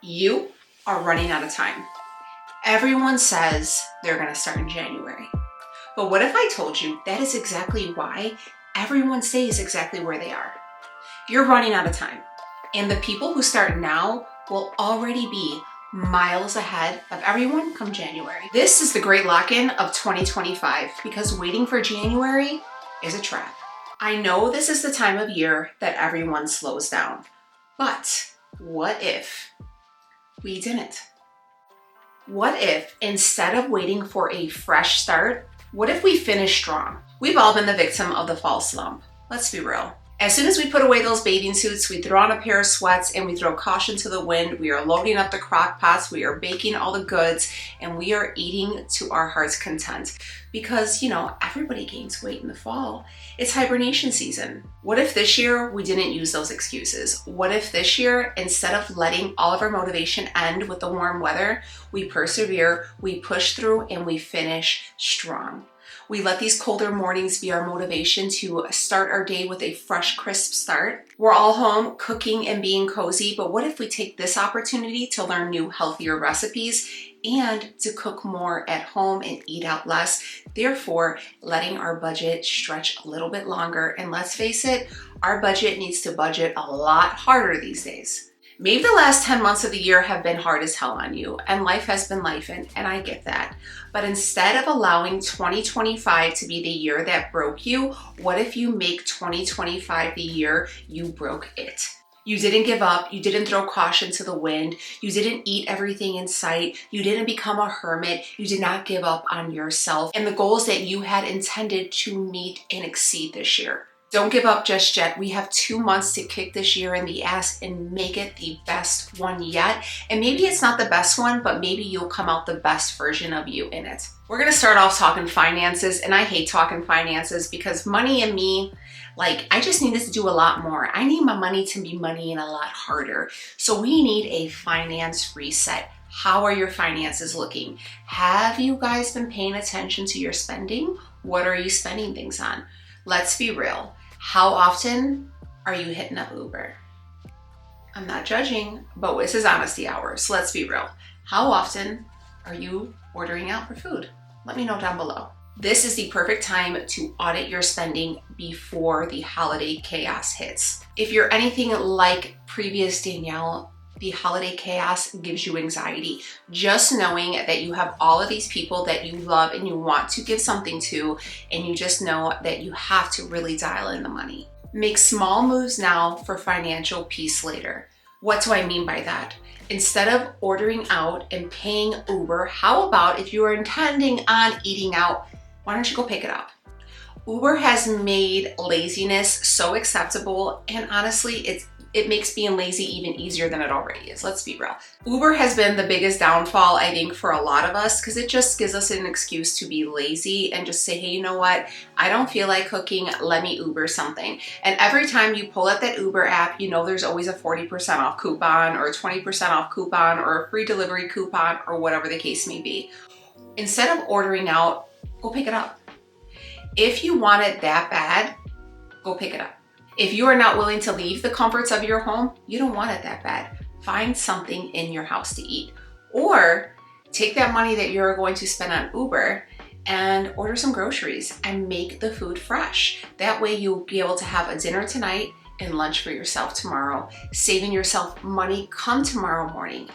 You are running out of time. Everyone says they're gonna start in January. But what if I told you that is exactly why everyone stays exactly where they are? You're running out of time. And the people who start now will already be miles ahead of everyone come January. This is the great lock-in of 2025 because waiting for January is a trap. I know this is the time of year that everyone slows down, but what if we didn't? What if instead of waiting for a fresh start, what if we finish strong? We've all been the victim of the fall slump. Let's be real. As soon as we put away those bathing suits, we throw on a pair of sweats and we throw caution to the wind. We are loading up the crock pots, we are baking all the goods, and we are eating to our heart's content. Because, everybody gains weight in the fall. It's hibernation season. What if this year we didn't use those excuses? What if this year, instead of letting all of our motivation end with the warm weather, we persevere, we push through, and we finish strong? We let these colder mornings be our motivation to start our day with a fresh, crisp start. We're all home cooking and being cozy, but what if we take this opportunity to learn new, healthier recipes and to cook more at home and eat out less, therefore letting our budget stretch a little bit longer. And let's face it, our budget needs to budget a lot harder these days. Maybe the last 10 months of the year have been hard as hell on you, and life has been life, and I get that. But instead of allowing 2025 to be the year that broke you, what if you make 2025 the year you broke it? You didn't give up, you didn't throw caution to the wind, you didn't eat everything in sight, you didn't become a hermit, you did not give up on yourself and the goals that you had intended to meet and exceed this year. Don't give up just yet. We have 2 months to kick this year in the ass and make it the best one yet. And maybe it's not the best one, but maybe you'll come out the best version of you in it. We're gonna start off talking finances, and I hate talking finances because money and me, I just need this to do a lot more. I need my money to be money and a lot harder. So we need a finance reset. How are your finances looking? Have you guys been paying attention to your spending? What are you spending things on? Let's be real. How often are you hitting up Uber? I'm not judging, but this is honesty hour, so let's be real. How often are you ordering out for food? Let me know down below. This is the perfect time to audit your spending before the holiday chaos hits. If you're anything like previous Danielle, the holiday chaos gives you anxiety. Just knowing that you have all of these people that you love and you want to give something to, and you just know that you have to really dial in the money. Make small moves now for financial peace later. What do I mean by that? Instead of ordering out and paying Uber, how about if you are intending on eating out, why don't you go pick it up? Uber has made laziness so acceptable, and honestly, it makes being lazy even easier than it already is. Let's be real. Uber has been the biggest downfall, I think, for a lot of us because it just gives us an excuse to be lazy and just say, hey, you know what? I don't feel like cooking. Let me Uber something. And every time you pull up that Uber app, there's always a 40% off coupon or a 20% off coupon or a free delivery coupon or whatever the case may be. Instead of ordering out, go pick it up. If you want it that bad, go pick it up. If you are not willing to leave the comforts of your home, you don't want it that bad. Find something in your house to eat. Or take that money that you're going to spend on Uber and order some groceries and make the food fresh. That way you'll be able to have a dinner tonight and lunch for yourself tomorrow, saving yourself money come tomorrow morning.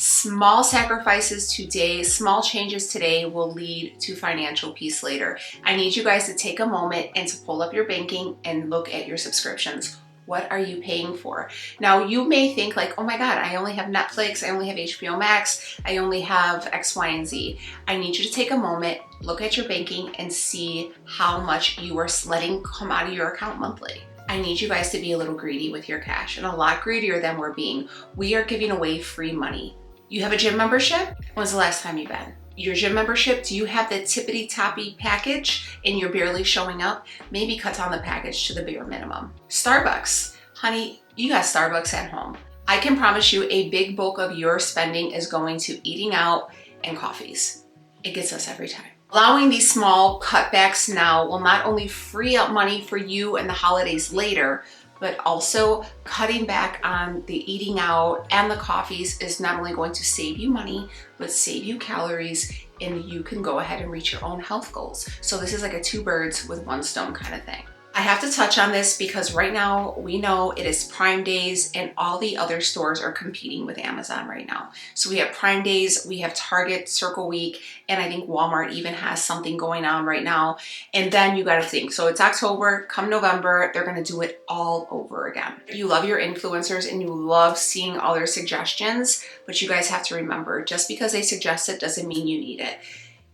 Small sacrifices today, small changes today will lead to financial peace later. I need you guys to take a moment and to pull up your banking and look at your subscriptions. What are you paying for? Now, you may think oh my God, I only have Netflix, I only have HBO Max, I only have X, Y, and Z. I need you to take a moment, look at your banking, and see how much you are letting come out of your account monthly. I need you guys to be a little greedy with your cash, and a lot greedier than we're being. We are giving away free money. You have a gym membership? When's the last time you've been? Your gym membership, do you have the tippity-toppy package and you're barely showing up? Maybe cut down the package to the bare minimum. Starbucks. Honey, you got Starbucks at home. I can promise you a big bulk of your spending is going to eating out and coffees. It gets us every time. Allowing these small cutbacks now will not only free up money for you and the holidays later, but also cutting back on the eating out and the coffees is not only going to save you money, but save you calories, and you can go ahead and reach your own health goals. So this is like a 2 birds with 1 stone kind of thing. I have to touch on this because right now we know it is Prime Days and all the other stores are competing with Amazon right now. So we have Prime Days, we have Target, Circle Week, and I think Walmart even has something going on right now. And then you gotta think, so it's October, come November, they're gonna do it all over again. You love your influencers and you love seeing all their suggestions, but you guys have to remember, just because they suggest it doesn't mean you need it.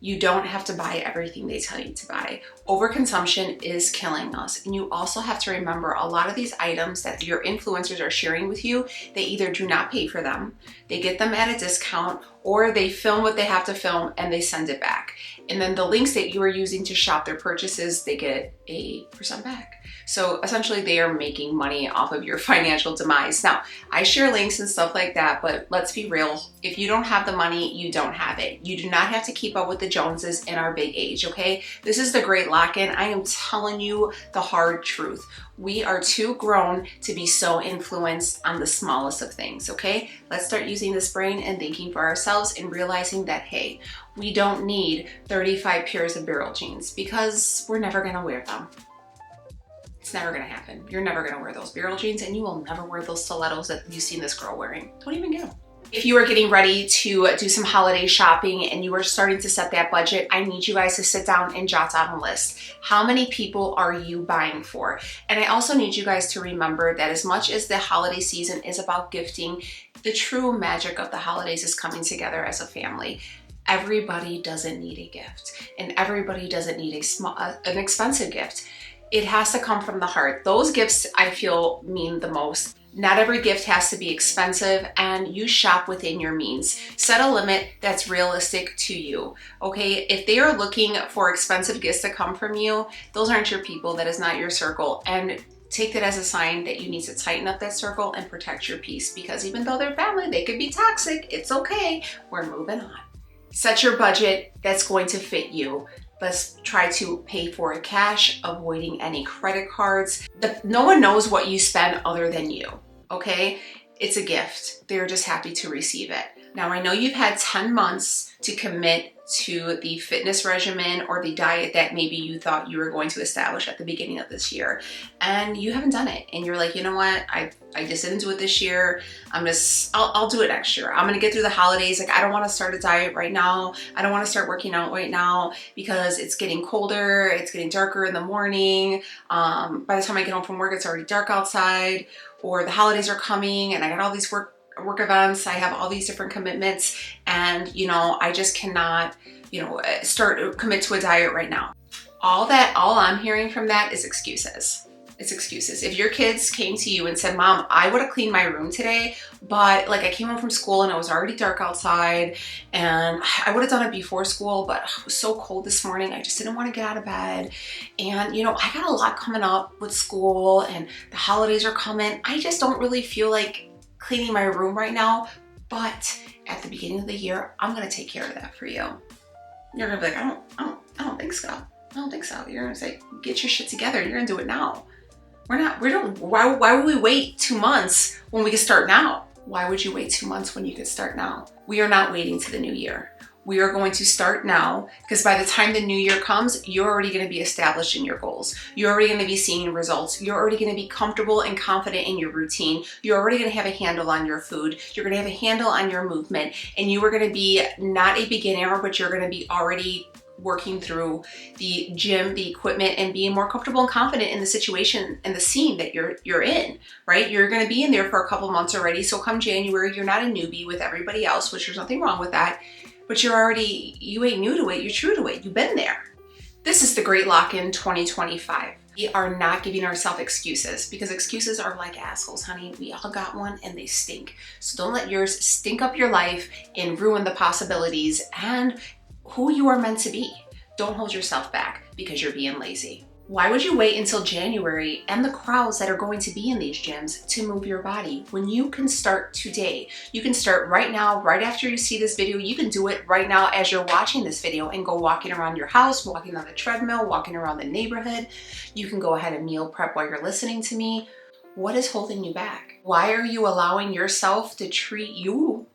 You don't have to buy everything they tell you to buy. Overconsumption is killing us. And you also have to remember a lot of these items that your influencers are sharing with you, they either do not pay for them, they get them at a discount, or they film what they have to film and they send it back. And then the links that you are using to shop their purchases, they get a % back. So essentially they are making money off of your financial demise. Now, I share links and stuff like that, but let's be real. If you don't have the money, you don't have it. You do not have to keep up with the Joneses in our big age, okay? This is the great lock-in. I am telling you the hard truth. We are too grown to be so influenced on the smallest of things, okay? Let's start using this brain and thinking for ourselves and realizing that, hey, we don't need 35 pairs of barrel jeans because we're never gonna wear them. It's never gonna happen. You're never gonna wear those barrel jeans and you will never wear those stilettos that you've seen this girl wearing. Don't even get them. If you are getting ready to do some holiday shopping and you are starting to set that budget, I need you guys to sit down and jot down a list. How many people are you buying for? And I also need you guys to remember that as much as the holiday season is about gifting, the true magic of the holidays is coming together as a family. Everybody doesn't need a gift and everybody doesn't need an expensive gift. It has to come from the heart. Those gifts I feel mean the most. Not every gift has to be expensive, and you shop within your means. Set a limit that's realistic to you, okay? If they are looking for expensive gifts to come from you, those aren't your people, that is not your circle. And take that as a sign that you need to tighten up that circle and protect your peace, because even though they're family, they could be toxic. It's okay, we're moving on. Set your budget that's going to fit you. Let's try to pay for it cash, avoiding any credit cards. No one knows what you spend other than you, okay? It's a gift. They're just happy to receive it. Now, I know you've had 10 months to commit to the fitness regimen or the diet that maybe you thought you were going to establish at the beginning of this year, and you haven't done it. And you're like, you know what? I just didn't do it this year. I'll do it next year. I'm gonna get through the holidays. Like, I don't wanna start a diet right now. I don't wanna start working out right now because it's getting colder, it's getting darker in the morning. By the time I get home from work, it's already dark outside, or the holidays are coming and I got all these work events, I have all these different commitments, and I just cannot, commit to a diet right now. All I'm hearing from that is excuses. It's excuses. If your kids came to you and said, Mom, I would have cleaned my room today, but I came home from school and it was already dark outside, and I would have done it before school, but it was so cold this morning, I just didn't want to get out of bed. And I got a lot coming up with school and the holidays are coming. I just don't really feel like cleaning my room right now, but at the beginning of the year, I'm gonna take care of that for you. You're gonna be like, I don't think so. I don't think so. You're gonna say, get your shit together. You're gonna do it now. Why would we wait 2 months when we can start now? Why would you wait 2 months when you could start now? We are not waiting to the new year. We are going to start now, because by the time the new year comes, you're already going to be established in your goals. You're already going to be seeing results. You're already going to be comfortable and confident in your routine. You're already going to have a handle on your food. You're going to have a handle on your movement, and you are going to be not a beginner, but you're going to be already working through the gym, the equipment, and being more comfortable and confident in the situation and the scene that you're in, right? You're going to be in there for a couple months already. So come January, you're not a newbie with everybody else, which there's nothing wrong with that. But you ain't new to it, you're true to it, you've been there. This is the Great Lock-In 2025. We are not giving ourselves excuses, because excuses are like assholes, honey. We all got one and they stink. So don't let yours stink up your life and ruin the possibilities and who you are meant to be. Don't hold yourself back because you're being lazy. Why would you wait until January and the crowds that are going to be in these gyms to move your body when you can start today? You can start right now, right after you see this video. You can do it right now as you're watching this video and go walking around your house, walking on the treadmill, walking around the neighborhood. You can go ahead and meal prep while you're listening to me. What is holding you back? Why are you allowing yourself to treat you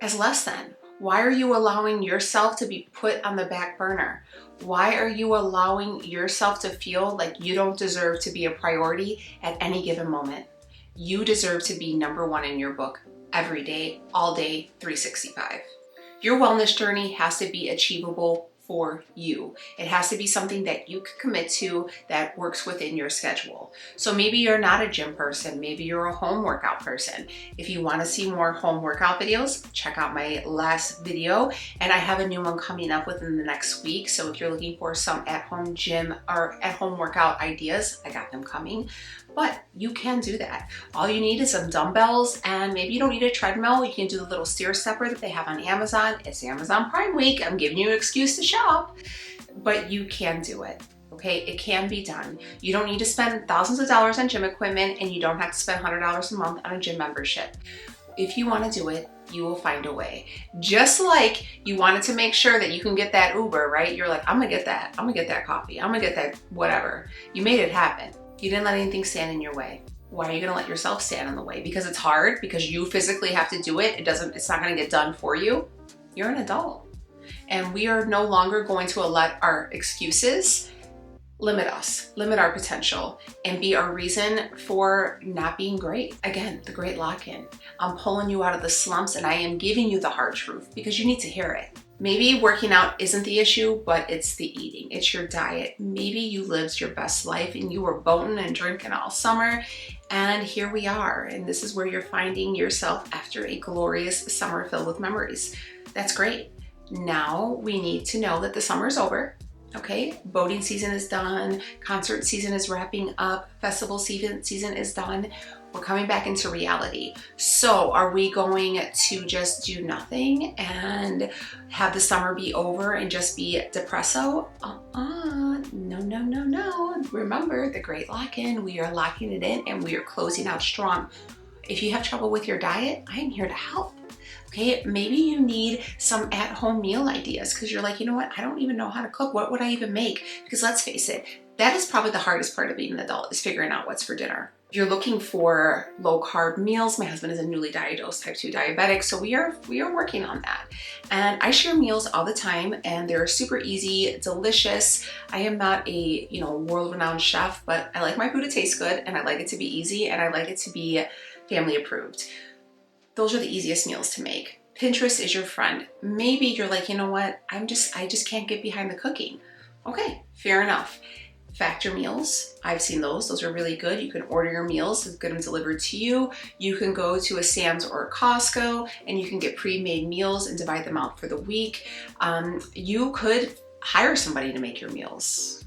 as less than? Why are you allowing yourself to be put on the back burner? Why are you allowing yourself to feel like you don't deserve to be a priority at any given moment? You deserve to be number one in your book every day, all day, 365. Your wellness journey has to be achievable for you. It has to be something that you can commit to that works within your schedule. So maybe you're not a gym person, maybe you're a home workout person. If you want to see more home workout videos, check out my last video, and I have a new one coming up within the next week. So if you're looking for some at-home gym or at-home workout ideas, I got them coming. But you can do that. All you need is some dumbbells, and maybe you don't need a treadmill. You can do the little stair stepper that they have on Amazon. It's Amazon Prime Week. I'm giving you an excuse to shop, but you can do it. Okay, it can be done. You don't need to spend thousands of dollars on gym equipment, and you don't have to spend $100 a month on a gym membership. If you want to do it, you will find a way. Just like you wanted to make sure that you can get that Uber, right? You're like, I'm gonna get that. I'm gonna get that coffee. I'm gonna get that whatever. You made it happen. You didn't let anything stand in your way. Why are you gonna let yourself stand in the way? Because it's hard, because you physically have to do it. It's not gonna get done for you. You're an adult. And we are no longer going to let our excuses limit us, limit our potential, and be our reason for not being great. Again, the great lock-in. I'm pulling you out of the slumps, and I am giving you the hard truth because you need to hear it. Maybe working out isn't the issue, but it's the eating. It's your diet. Maybe you lived your best life and you were boating and drinking all summer, and here we are. And this is where you're finding yourself after a glorious summer filled with memories. That's great. Now we need to know that the summer is over. Okay, boating season is done, concert season is wrapping up, festival season is done. We're coming back into reality. So are we going to just do nothing and have the summer be over and just be depresso? No. Remember the great lock-in. We are locking it in and we are closing out strong. If you have trouble with your diet, I am here to help. Okay, maybe you need some at-home meal ideas because you're like, you know what? I don't even know how to cook. What would I even make? Because let's face it, that is probably the hardest part of being an adult, is figuring out what's for dinner. If you're looking for low-carb meals, my husband is a newly diagnosed type 2 diabetic, so we are working on that. And I share meals all the time, and they're super easy, delicious. I am not a world-renowned chef, but I like my food to taste good, and I like it to be easy, and I like it to be family approved. Those are the easiest meals to make. Pinterest is your friend. Maybe you're like, you know what? I just can't get behind the cooking. Okay, fair enough. Factor meals, I've seen those. Those are really good. You can order your meals, get them delivered to you. You can go to a Sam's or a Costco and you can get pre-made meals and divide them out for the week. You could hire somebody to make your meals.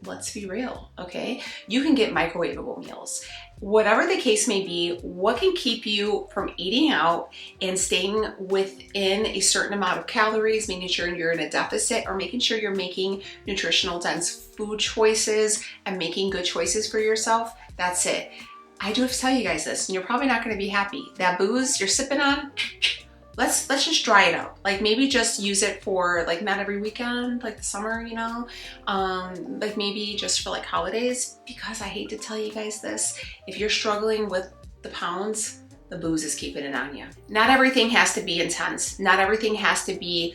Let's be real, okay? You can get microwavable meals. Whatever the case may be, what can keep you from eating out and staying within a certain amount of calories, making sure you're in a deficit, or making sure you're making nutritional dense food choices and making good choices for yourself? That's it. I do have to tell you guys this, and you're probably not gonna be happy. That booze you're sipping on, let's just dry it out. Like maybe just use it for like not every weekend, like the summer, like maybe just for like holidays, because I hate to tell you guys this, if you're struggling with the pounds, the booze is keeping it on you. Not everything has to be intense. Not everything has to be,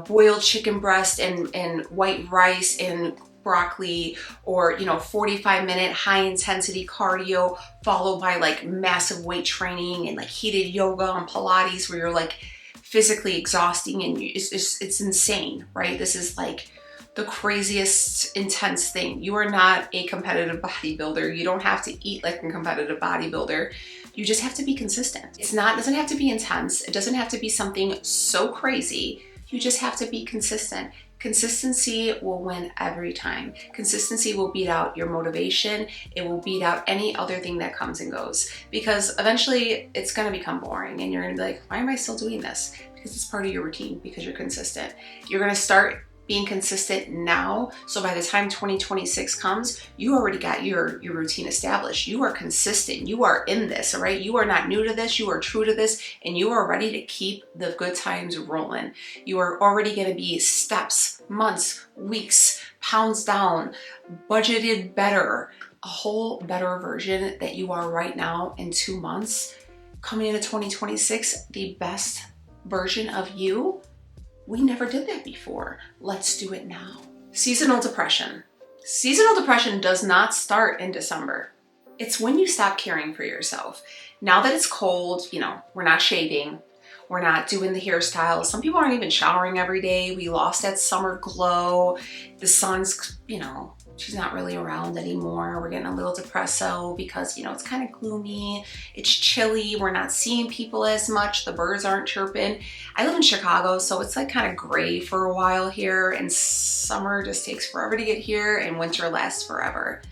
boiled chicken breast and white rice and broccoli, or 45-minute high intensity cardio followed by like massive weight training and like heated yoga and Pilates where you're like physically exhausting and it's insane, right? This is like the craziest intense thing. You are not a competitive bodybuilder. You don't have to eat like a competitive bodybuilder. You just have to be consistent. It doesn't have to be intense. It doesn't have to be something so crazy. You just have to be consistent. Consistency will win every time. Consistency will beat out your motivation. It will beat out any other thing that comes and goes, because eventually it's gonna become boring and you're gonna be like, why am I still doing this? Because it's part of your routine, because you're consistent. You're gonna start being consistent now, so by the time 2026 comes, you already got your routine established. You are consistent. You are in this, all right? You are not new to this. You are true to this, and you are ready to keep the good times rolling. You are already gonna be steps, months, weeks, pounds down, budgeted better, a whole better version that you are right now in 2 months, coming into 2026, the best version of you. We never did that before. Let's do it now. Seasonal depression. Seasonal depression does not start in December. It's when you stop caring for yourself. Now that it's cold, you know, we're not shaving. We're not doing the hairstyles. Some people aren't even showering every day. We lost that summer glow. The sun's, you know, she's not really around anymore. We're getting a little depresso because, you know, it's kind of gloomy. It's chilly. We're not seeing people as much. The birds aren't chirping. I live in Chicago, so it's like kind of gray for a while here, and summer just takes forever to get here and winter lasts forever.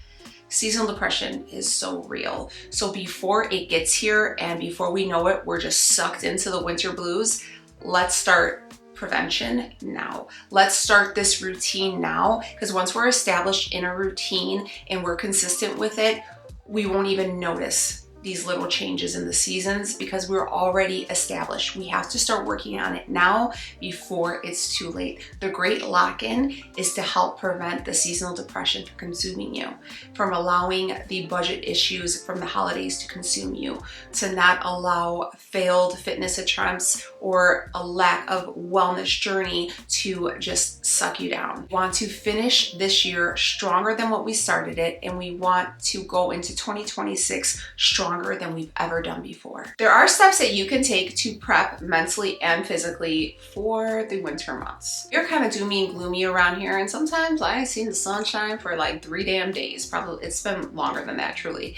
Seasonal depression is so real. So before it gets here and before we know it, we're just sucked into the winter blues. Let's start prevention now. Let's start this routine now, because once we're established in a routine and we're consistent with it, we won't even notice these little changes in the seasons because we're already established. We have to start working on it now before it's too late. The great lock-in is to help prevent the seasonal depression from consuming you, from allowing the budget issues from the holidays to consume you, to not allow failed fitness attempts or a lack of wellness journey to just suck you down. We want to finish this year stronger than what we started it, and we want to go into 2026 stronger than we've ever done before. There are steps that you can take to prep mentally and physically for the winter months. You're kind of doomy and gloomy around here, and sometimes I ain't seen the sunshine for like 3 damn days. Probably it's been longer than that, truly.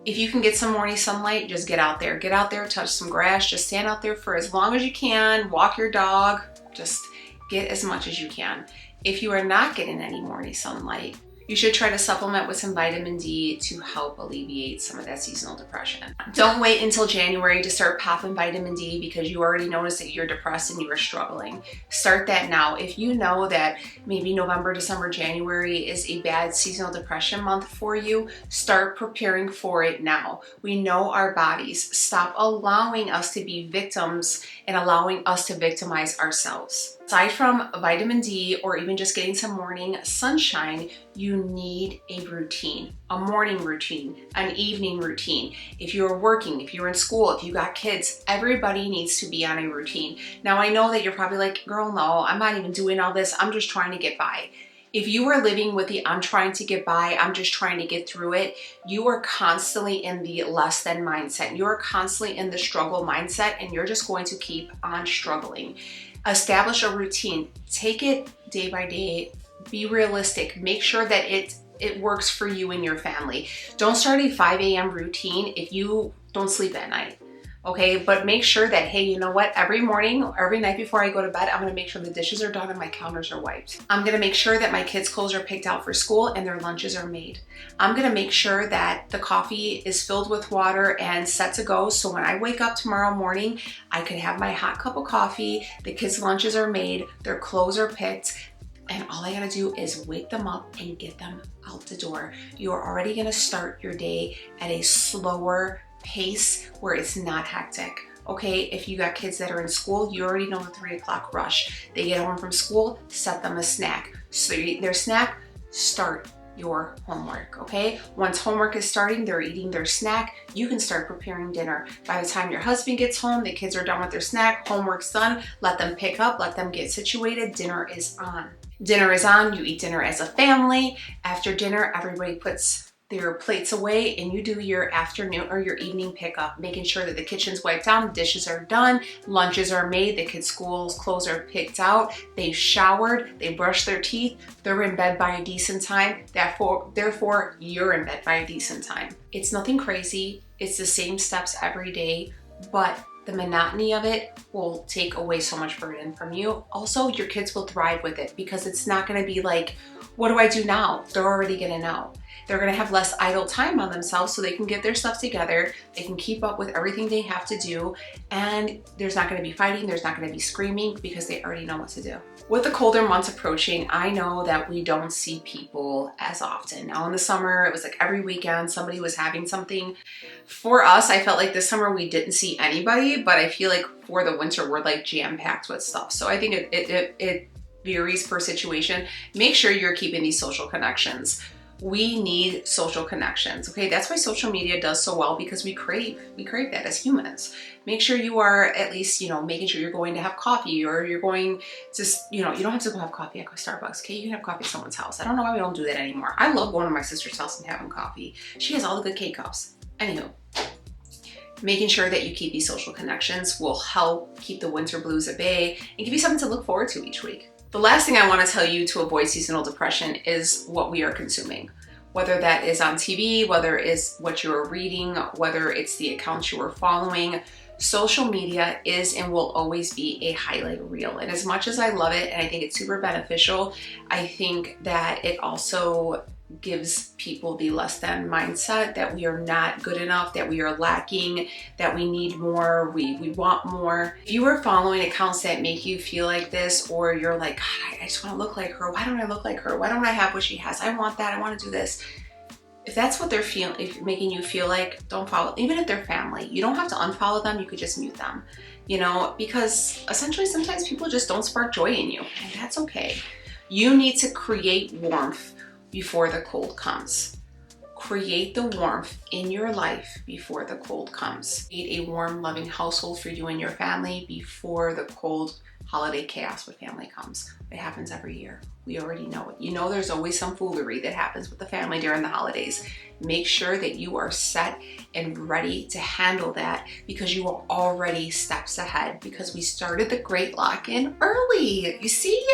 If you can get some morning sunlight, just get out there. Get out there, touch some grass, just stand out there for as long as you can, walk your dog, just get as much as you can. If you are not getting any morning sunlight, you should try to supplement with some vitamin D to help alleviate some of that seasonal depression. Don't wait until January to start popping vitamin D because you already noticed that you're depressed and you are struggling. Start that now. If you know that maybe November, December, January is a bad seasonal depression month for you, start preparing for it now. We know our bodies. Stop allowing us to be victims and allowing us to victimize ourselves. Aside from vitamin D or even just getting some morning sunshine, you need a routine, a morning routine, an evening routine. If you're working, if you're in school, if you got kids, everybody needs to be on a routine. Now I know that you're probably like, girl, no, I'm not even doing all this. I'm just trying to get by. If you are living with the I'm trying to get by, I'm just trying to get through it, you are constantly in the less than mindset. You're constantly in the struggle mindset, and you're just going to keep on struggling. Establish a routine. Take it day by day. Be realistic. Make sure that it works for you and your family. Don't start a 5 a.m. routine if you don't sleep at night. Okay, but make sure that, hey, you know what? Every morning, every night before I go to bed, I'm gonna make sure the dishes are done and my counters are wiped. I'm gonna make sure that my kids' clothes are picked out for school and their lunches are made. I'm gonna make sure that the coffee is filled with water and set to go, so when I wake up tomorrow morning, I could have my hot cup of coffee, the kids' lunches are made, their clothes are picked, and all I gotta do is wake them up and get them out the door. You're already gonna start your day at a slower pace where it's not hectic. Okay, if you got kids that are in school, you already know the 3 o'clock rush. They get home from school, set them a snack. So they eat their snack, start your homework, okay? Once homework is starting, they're eating their snack, you can start preparing dinner. By the time your husband gets home, the kids are done with their snack, homework's done, let them pick up, let them get situated, dinner is on. Dinner is on, you eat dinner as a family. After dinner, everybody puts their plates away and you do your afternoon or your evening pickup, making sure that the kitchen's wiped down, the dishes are done, lunches are made, the kids' school's clothes are picked out, they've showered, they brushed their teeth, they're in bed by a decent time, therefore you're in bed by a decent time. It's nothing crazy, it's the same steps every day, but the monotony of it will take away so much burden from you. Also, your kids will thrive with it because it's not gonna be like, what do I do now? They're already gonna know. They're gonna have less idle time on themselves so they can get their stuff together, they can keep up with everything they have to do, and there's not gonna be fighting, there's not gonna be screaming because they already know what to do. With the colder months approaching, I know that we don't see people as often. Now in the summer, it was like every weekend somebody was having something. For us, I felt like this summer we didn't see anybody, but I feel like for the winter, we're like jam-packed with stuff. So I think it varies per situation. Make sure you're keeping these social connections. We need social connections, okay? That's why social media does so well, because we crave that as humans. Make sure you are at least, you know, making sure you're going to have coffee, or you're going to, you know, you don't have to go have coffee at Starbucks, okay? You can have coffee at someone's house. I don't know why we don't do that anymore. I love going to my sister's house and having coffee. She has all the good KCUPS. Anywho, making sure that you keep these social connections will help keep the winter blues at bay and give you something to look forward to each week. The last thing I want to tell you to avoid seasonal depression is what we are consuming. Whether that is on TV, whether it's what you're reading, whether it's the accounts you are following, social media is and will always be a highlight reel. And as much as I love it and I think it's super beneficial, I think that it also gives people the less than mindset, that we are not good enough, that we are lacking, that we need more, we want more. If you are following accounts that make you feel like this, or you're like, God, I just want to look like her. Why don't I look like her? Why don't I have what she has? I want that. I want to do this. If that's what they're feeling, if making you feel like, don't follow. Even if they're family, you don't have to unfollow them. You could just mute them, you know, because essentially sometimes people just don't spark joy in you, and that's okay. You need to create warmth before the cold comes. Create the warmth in your life before the cold comes. Create a warm, loving household for you and your family before the cold holiday chaos with family comes. It happens every year. We already know it. You know there's always some foolery that happens with the family during the holidays. Make sure that you are set and ready to handle that, because you are already steps ahead, because we started the great lock-in early. You see,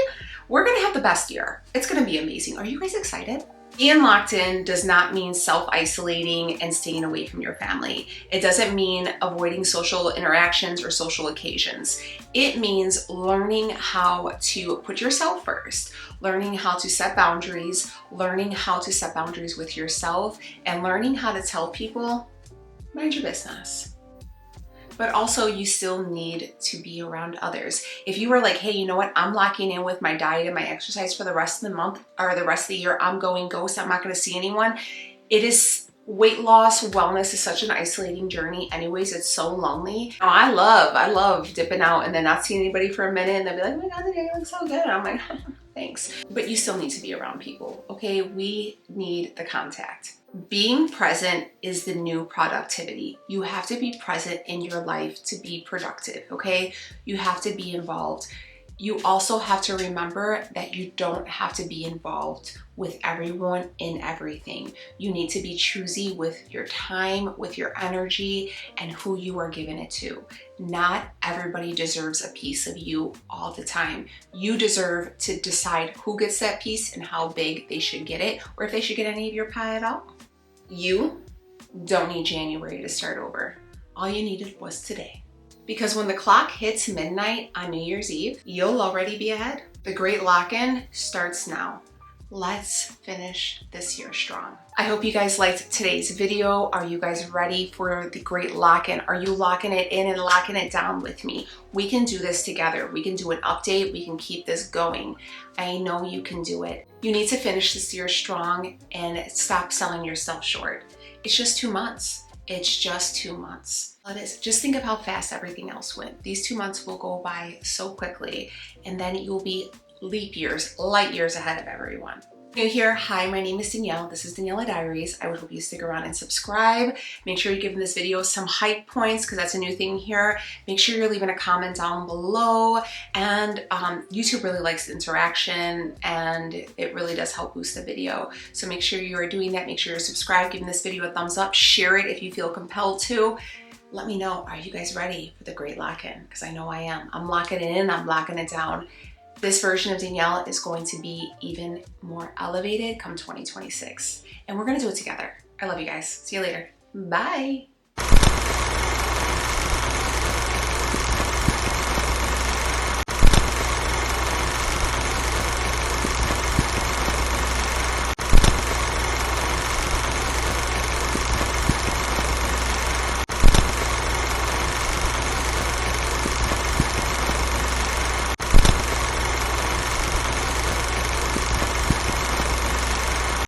we're gonna have the best year. It's gonna be amazing. Are you guys excited? Being locked in does not mean self-isolating and staying away from your family. It doesn't mean avoiding social interactions or social occasions. It means learning how to put yourself first, learning how to set boundaries, learning how to set boundaries with yourself, and learning how to tell people, mind your business. But also you still need to be around others. If you were like, hey, you know what? I'm locking in with my diet and my exercise for the rest of the month or the rest of the year. I'm going ghost. I'm not going to see anyone. It is weight loss, wellness is such an isolating journey. Anyways, it's so lonely. Now, I love dipping out and then not seeing anybody for a minute, and they'll be like, oh my God, the day looks so good. And I'm like, thanks. But you still need to be around people, okay? We need the contact. Being present is the new productivity. You have to be present in your life to be productive, okay? You have to be involved. You also have to remember that you don't have to be involved with everyone in everything. You need to be choosy with your time, with your energy, and who you are giving it to. Not everybody deserves a piece of you all the time. You deserve to decide who gets that piece and how big they should get it, or if they should get any of your pie at all. You don't need January to start over. All you needed was today. Because when the clock hits midnight on New Year's Eve, you'll already be ahead. The great lock-in starts now. Let's finish this year strong. I hope you guys liked today's video. Are you guys ready for the great lock-in? Are you locking it in and locking it down with me? We can do this together. We can do an update. We can keep this going. I know you can do it. You need to finish this year strong and stop selling yourself short. It's just 2 months. It's just 2 months. Just think of how fast everything else went. These 2 months will go by so quickly, and then you'll be leap years, light years ahead of everyone. New here, hi, my name is Danielle. This is Daniela Diaries. I would hope you stick around and subscribe. Make sure you're giving this video some hype points, because that's a new thing here. Make sure you're leaving a comment down below. And YouTube really likes interaction, and it really does help boost the video. So make sure you are doing that. Make sure you're subscribed, giving this video a thumbs up, share it if you feel compelled to. Let me know, are you guys ready for the great lock-in? Because I know I am. I'm locking it in, I'm locking it down. This version of Danielle is going to be even more elevated come 2026. And we're gonna do it together. I love you guys. See you later. Bye.